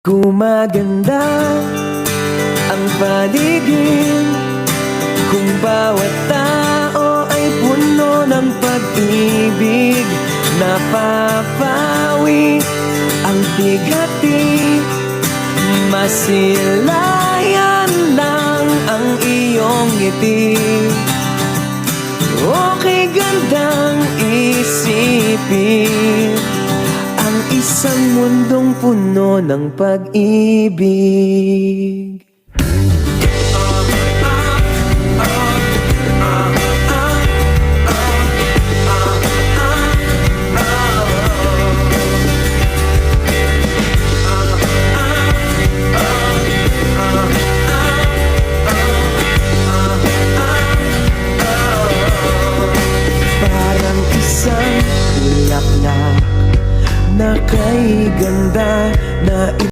Gumaganda ang paligid kung bawat tao ay puno ng pag-ibig. Napapawi ang bigati, masilayan lang ang iyong ngiti. Okay gandang isipin ang isang mundong puno ng pag-ibig.